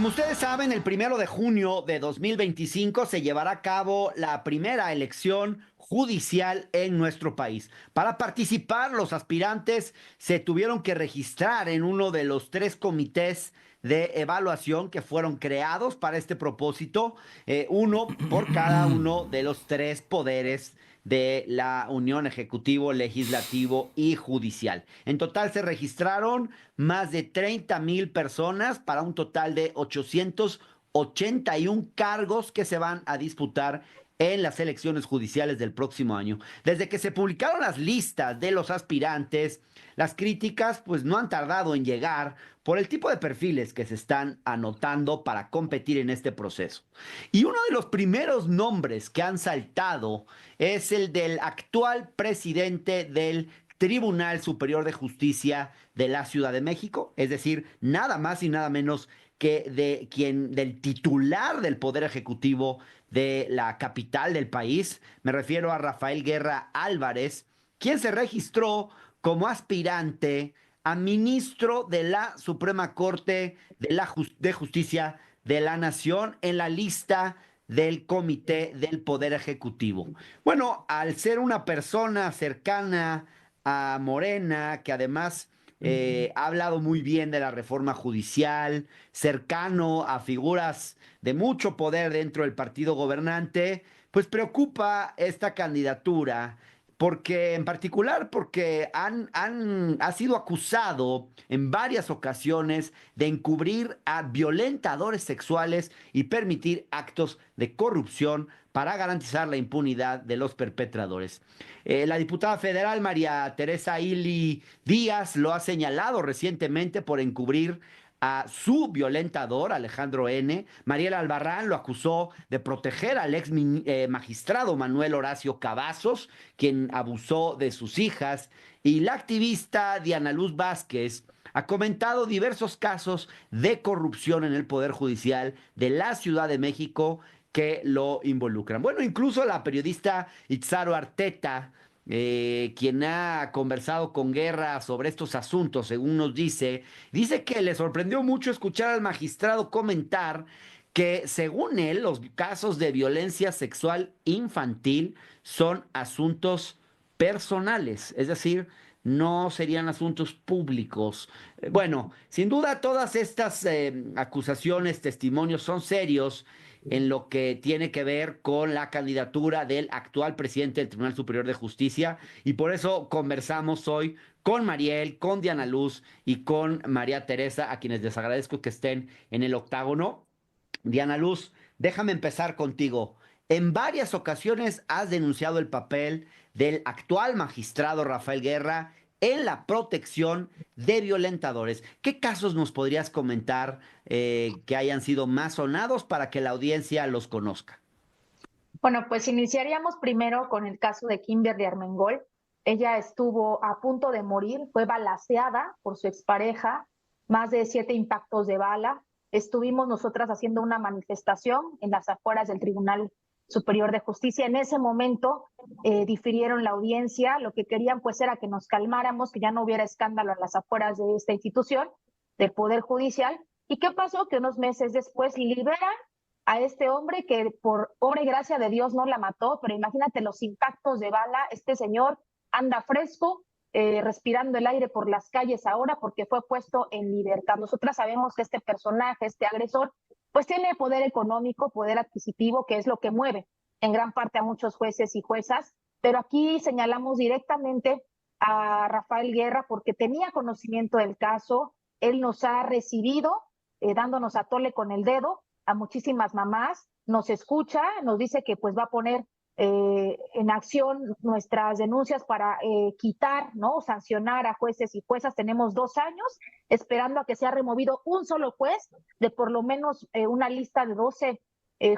Como ustedes saben, el 1 de junio de 2025 se llevará a cabo la primera elección judicial en nuestro país. Para participar, los aspirantes se tuvieron que registrar en uno de los tres comités de evaluación que fueron creados para este propósito, uno por cada uno de los tres poderes de la Unión Ejecutivo, Legislativo y Judicial. En total se registraron más de 30,000 personas para un total de 881 cargos que se van a disputar en las elecciones judiciales del próximo año. Desde que se publicaron las listas de los aspirantes, las críticas pues no han tardado en llegar por el tipo de perfiles que se están anotando para competir en este proceso. Y uno de los primeros nombres que han saltado es el del actual presidente del Tribunal Superior de Justicia de la Ciudad de México, es decir, nada más y nada menos que del titular del Poder Ejecutivo de la capital del país. Me refiero a Rafael Guerra Álvarez, quien se registró como aspirante a ministro de la Suprema Corte de Justicia de la Nación en la lista del Comité del Poder Ejecutivo. Bueno, al ser una persona cercana a Morena, que además ha hablado muy bien de la reforma judicial, cercano a figuras de mucho poder dentro del partido gobernante, pues preocupa esta candidatura porque en particular porque ha sido acusado en varias ocasiones de encubrir a violentadores sexuales y permitir actos de corrupción para garantizar la impunidad de los perpetradores. La diputada federal María Teresa Ili Díaz lo ha señalado recientemente por encubrir a su violentador, Alejandro N. Mariela Albarrán lo acusó de proteger al magistrado Manuel Horacio Cavazos, quien abusó de sus hijas, y la activista Diana Luz Vázquez ha comentado diversos casos de corrupción en el Poder Judicial de la Ciudad de México que lo involucran. Bueno, incluso la periodista Itzaro Arteta, quien ha conversado con Guerra sobre estos asuntos, según nos dice que le sorprendió mucho escuchar al magistrado comentar que, según él, los casos de violencia sexual infantil son asuntos personales, es decir, no serían asuntos públicos. Bueno, sin duda todas estas acusaciones, testimonios son serios en lo que tiene que ver con la candidatura del actual presidente del Tribunal Superior de Justicia y por eso conversamos hoy con Mariel, con Diana Luz y con María Teresa, a quienes les agradezco que estén en el octágono. Diana Luz, déjame empezar contigo. En varias ocasiones has denunciado el papel del actual magistrado Rafael Guerra en la protección de violentadores. ¿Qué casos nos podrías comentar que hayan sido más sonados para que la audiencia los conozca? Bueno, pues iniciaríamos primero con el caso de Kimberly Armengol. Ella estuvo a punto de morir, fue balaceada por su expareja, más de 7 impactos de bala. Estuvimos nosotras haciendo una manifestación en las afueras del Tribunal Superior de Justicia. En ese momento difirieron la audiencia. Lo que querían pues era que nos calmáramos, que ya no hubiera escándalo en las afueras de esta institución, del Poder Judicial. ¿Y qué pasó? Que unos meses después liberan a este hombre que por obra y gracia de Dios no la mató, pero imagínate los impactos de bala. Este señor anda fresco, respirando el aire por las calles ahora porque fue puesto en libertad. Nosotras sabemos que este personaje, este agresor, pues tiene poder económico, poder adquisitivo, que es lo que mueve en gran parte a muchos jueces y juezas, pero aquí señalamos directamente a Rafael Guerra porque tenía conocimiento del caso. Él nos ha recibido dándonos a tole con el dedo a muchísimas mamás, nos escucha, nos dice que pues va a poner en acción nuestras denuncias para quitar, ¿no? Sancionar a jueces y juezas. Tenemos 2 años esperando a que sea removido un solo juez de por lo menos una lista de 12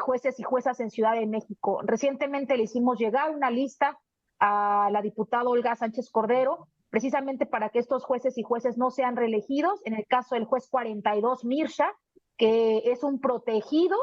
jueces y juezas en Ciudad de México. Recientemente le hicimos llegar una lista a la diputada Olga Sánchez Cordero, precisamente para que estos jueces y jueces no sean reelegidos. En el caso del juez 42, Mirsha, que es un protegido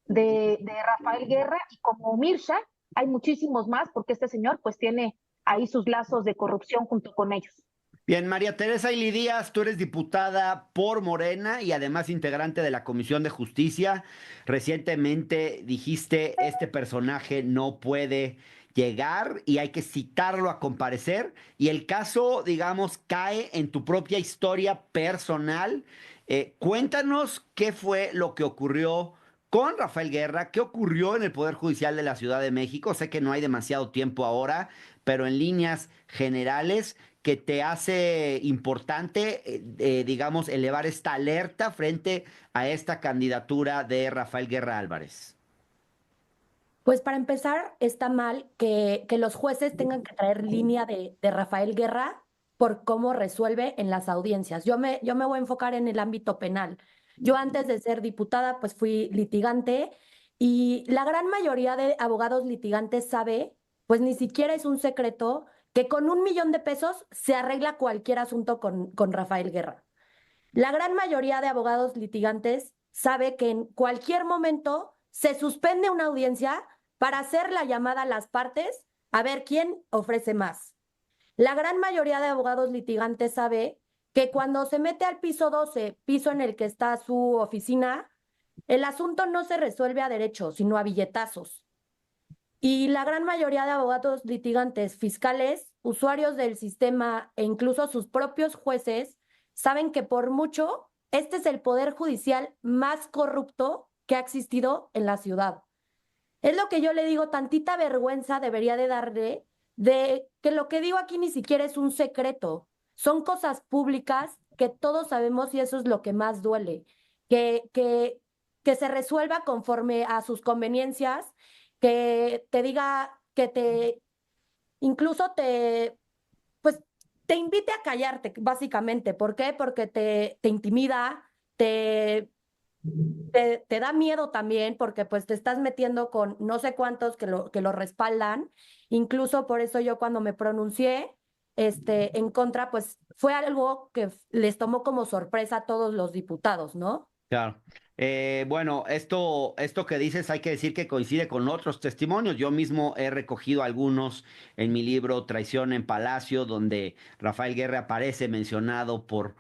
de Rafael Guerra, y como Mirsha hay muchísimos más porque este señor pues tiene ahí sus lazos de corrupción junto con ellos. Bien, María Teresa Ili Díaz, tú eres diputada por Morena y además integrante de la Comisión de Justicia. Recientemente dijiste, este personaje no puede llegar y hay que citarlo a comparecer. Y el caso, digamos, cae en tu propia historia personal. Cuéntanos qué fue lo que ocurrió con Rafael Guerra, qué ocurrió en el Poder Judicial de la Ciudad de México. Sé que no hay demasiado tiempo ahora, pero en líneas generales que te hace importante, digamos, elevar esta alerta frente a esta candidatura de Rafael Guerra Álvarez? Pues para empezar, está mal que los jueces tengan que traer línea de Rafael Guerra por cómo resuelve en las audiencias. Yo me voy a enfocar en el ámbito penal. Yo antes de ser diputada, pues fui litigante y la gran mayoría de abogados litigantes sabe, pues ni siquiera es un secreto, que con 1 millón de pesos se arregla cualquier asunto con Rafael Guerra. La gran mayoría de abogados litigantes sabe que en cualquier momento se suspende una audiencia para hacer la llamada a las partes a ver quién ofrece más. La gran mayoría de abogados litigantes sabe que cuando se mete al piso 12, piso en el que está su oficina, el asunto no se resuelve a derecho, sino a billetazos. Y la gran mayoría de abogados litigantes, fiscales, usuarios del sistema e incluso sus propios jueces saben que por mucho este es el poder judicial más corrupto que ha existido en la ciudad. Es lo que yo le digo, tantita vergüenza debería de darle de que lo que digo aquí ni siquiera es un secreto. Son cosas públicas que todos sabemos y eso es lo que más duele. Que, que, que se resuelva conforme a sus conveniencias, que te diga, que te, incluso te, pues, te invite a callarte, básicamente. ¿Por qué? Porque te intimida, te te da miedo también porque pues te estás metiendo con no sé cuántos que lo respaldan. Incluso por eso yo cuando me pronuncié en contra, pues fue algo que les tomó como sorpresa a todos los diputados, ¿no? Claro. Bueno, esto que dices hay que decir que coincide con otros testimonios. Yo mismo he recogido algunos en mi libro Traición en Palacio, donde Rafael Guerra aparece mencionado por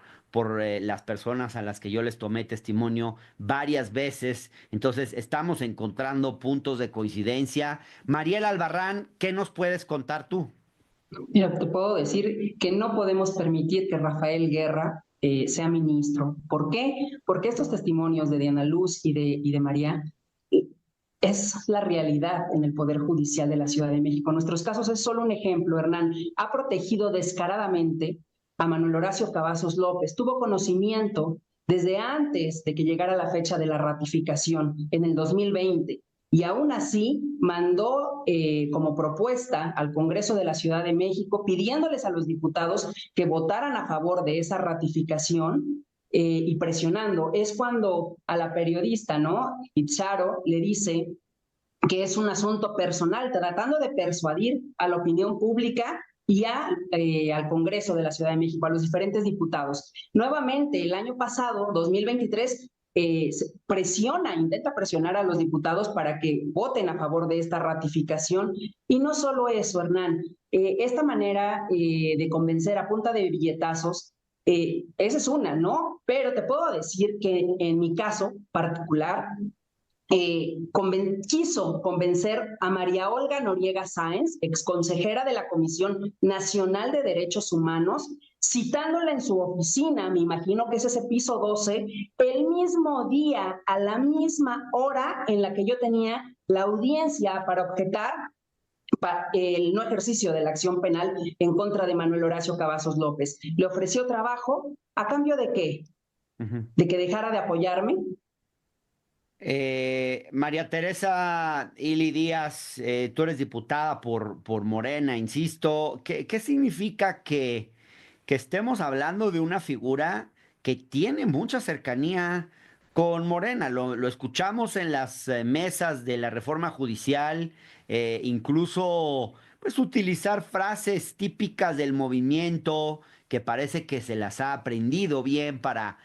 las personas a las que yo les tomé testimonio varias veces. Entonces, estamos encontrando puntos de coincidencia. Mariela Albarrán, ¿qué nos puedes contar tú? Mira, te puedo decir que no podemos permitir que Rafael Guerra sea ministro. ¿Por qué? Porque estos testimonios de Diana Luz y de María es la realidad en el Poder Judicial de la Ciudad de México. Nuestros casos es solo un ejemplo, Hernán. Ha protegido descaradamente a Manuel Horacio Cavazos López. Tuvo conocimiento desde antes de que llegara la fecha de la ratificación en el 2020 y aún así mandó como propuesta al Congreso de la Ciudad de México pidiéndoles a los diputados que votaran a favor de esa ratificación y presionando. Es cuando a la periodista, ¿no? Itzaro le dice que es un asunto personal, tratando de persuadir a la opinión pública y al Congreso de la Ciudad de México, a los diferentes diputados. Nuevamente, el año pasado, 2023, intenta presionar a los diputados para que voten a favor de esta ratificación. Y no solo eso, Hernán, esta manera de convencer a punta de billetazos, esa es una, ¿no? Pero te puedo decir que en mi caso particular, quiso convencer a María Olga Noriega Sáenz, exconsejera de la Comisión Nacional de Derechos Humanos, citándola en su oficina, me imagino que es ese piso 12, el mismo día, a la misma hora en la que yo tenía la audiencia para objetar el no ejercicio de la acción penal en contra de Manuel Horacio Cavazos López. Le ofreció trabajo, ¿a cambio de qué? Uh -huh. ¿De que dejara de apoyarme? María Teresa Ili Díaz, tú eres diputada por Morena, insisto. ¿Qué significa que estemos hablando de una figura que tiene mucha cercanía con Morena? Lo escuchamos en las mesas de la reforma judicial, incluso pues utilizar frases típicas del movimiento que parece que se las ha aprendido bien para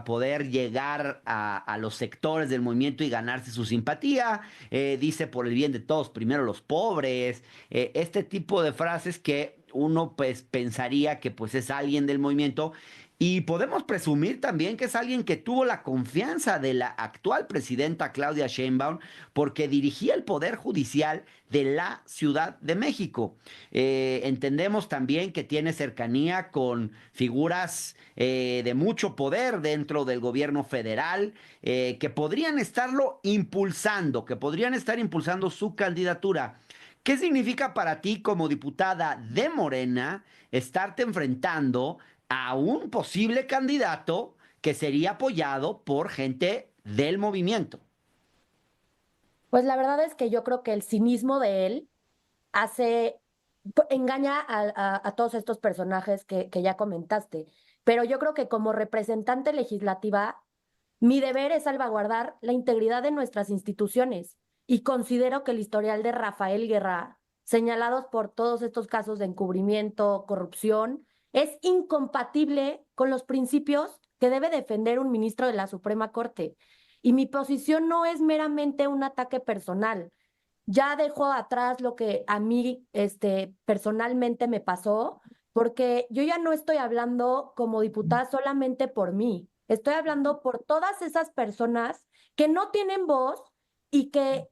poder llegar a los sectores del movimiento y ganarse su simpatía. Dice por el bien de todos, primero los pobres. Este tipo de frases que uno pues pensaría que pues es alguien del movimiento y podemos presumir también que es alguien que tuvo la confianza de la actual presidenta Claudia Sheinbaum porque dirigía el Poder Judicial de la Ciudad de México. Entendemos también que tiene cercanía con figuras de mucho poder dentro del gobierno federal que podrían estarlo impulsando, que podrían estar impulsando su candidatura. ¿Qué significa para ti como diputada de Morena estarte enfrentando a un posible candidato que sería apoyado por gente del movimiento? Pues la verdad es que yo creo que el cinismo de él engaña a todos estos personajes que ya comentaste. Pero yo creo que como representante legislativa, mi deber es salvaguardar la integridad de nuestras instituciones y considero que el historial de Rafael Guerra, señalados por todos estos casos de encubrimiento, corrupción, es incompatible con los principios que debe defender un ministro de la Suprema Corte. Y mi posición no es meramente un ataque personal. Ya dejo atrás lo que a mí personalmente me pasó, porque yo ya no estoy hablando como diputada solamente por mí, estoy hablando por todas esas personas que no tienen voz y que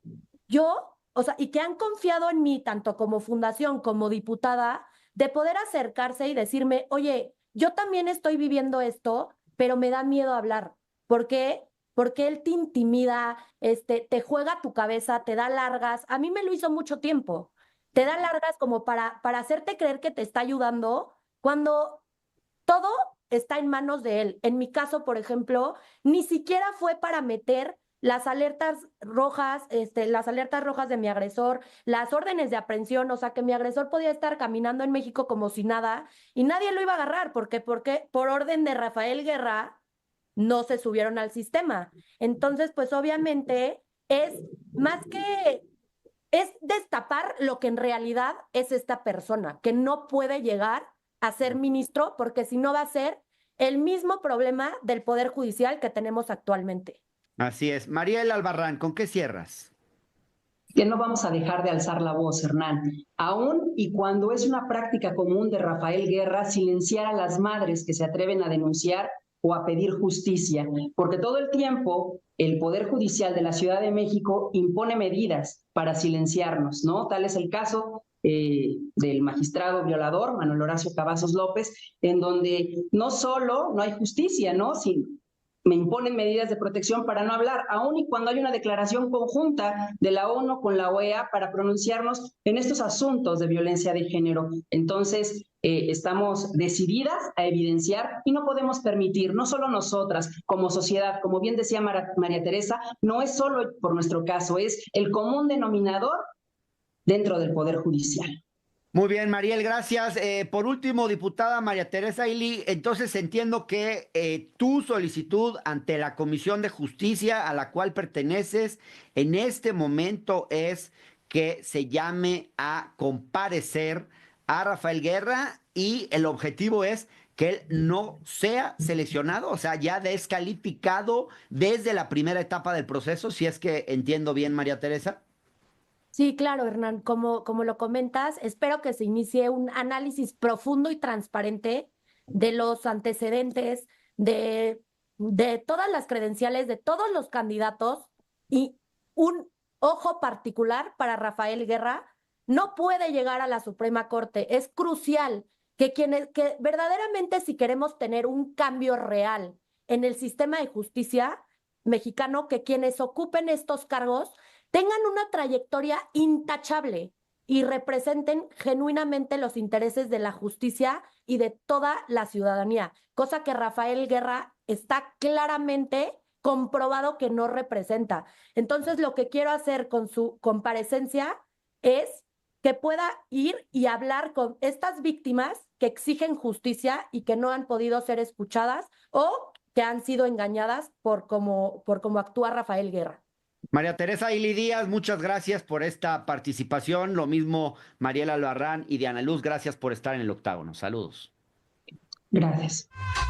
y que han confiado en mí, tanto como fundación como diputada, de poder acercarse y decirme, oye, yo también estoy viviendo esto, pero me da miedo hablar. ¿Por qué? Porque él te intimida, te juega tu cabeza, te da largas. A mí me lo hizo mucho tiempo. Te da largas como para hacerte creer que te está ayudando cuando todo está en manos de él. En mi caso, por ejemplo, ni siquiera fue para meter las alertas rojas de mi agresor, las órdenes de aprehensión, o sea que mi agresor podía estar caminando en México como si nada y nadie lo iba a agarrar porque por orden de Rafael Guerra no se subieron al sistema. Entonces, pues obviamente es más que, es destapar lo que en realidad es esta persona, que no puede llegar a ser ministro, porque si no va a ser el mismo problema del Poder Judicial que tenemos actualmente. Así es. Mariel Albarrán, ¿con qué cierras? Que no vamos a dejar de alzar la voz, Hernán, aun y cuando es una práctica común de Rafael Guerra silenciar a las madres que se atreven a denunciar o a pedir justicia, porque todo el tiempo el Poder Judicial de la Ciudad de México impone medidas para silenciarnos, ¿no? Tal es el caso del magistrado violador, Manuel Horacio Cavazos López, en donde no solo no hay justicia, ¿no? Sino me imponen medidas de protección para no hablar, aun y cuando hay una declaración conjunta de la ONU con la OEA para pronunciarnos en estos asuntos de violencia de género. Entonces, estamos decididas a evidenciar y no podemos permitir, no solo nosotras como sociedad, como bien decía María Teresa, no es solo por nuestro caso, es el común denominador dentro del Poder Judicial. Muy bien, Mariel, gracias. Por último, diputada María Teresa Ili, entonces entiendo que tu solicitud ante la Comisión de Justicia a la cual perteneces en este momento es que se llame a comparecer a Rafael Guerra y el objetivo es que él no sea seleccionado, o sea, ya descalificado desde la primera etapa del proceso, si es que entiendo bien, María Teresa. Sí, claro, Hernán, como lo comentas, espero que se inicie un análisis profundo y transparente de los antecedentes, de todas las credenciales, de todos los candidatos y un ojo particular para Rafael Guerra. No puede llegar a la Suprema Corte. Es crucial que verdaderamente si queremos tener un cambio real en el sistema de justicia mexicano, que quienes ocupen estos cargos tengan una trayectoria intachable y representen genuinamente los intereses de la justicia y de toda la ciudadanía, cosa que Rafael Guerra está claramente comprobado que no representa. Entonces, lo que quiero hacer con su comparecencia es que pueda ir y hablar con estas víctimas que exigen justicia y que no han podido ser escuchadas o que han sido engañadas por cómo actúa Rafael Guerra. María Teresa Ili Díaz, muchas gracias por esta participación. Lo mismo Mariela Albarrán y Diana Luz, gracias por estar en el octágono. Saludos. Gracias.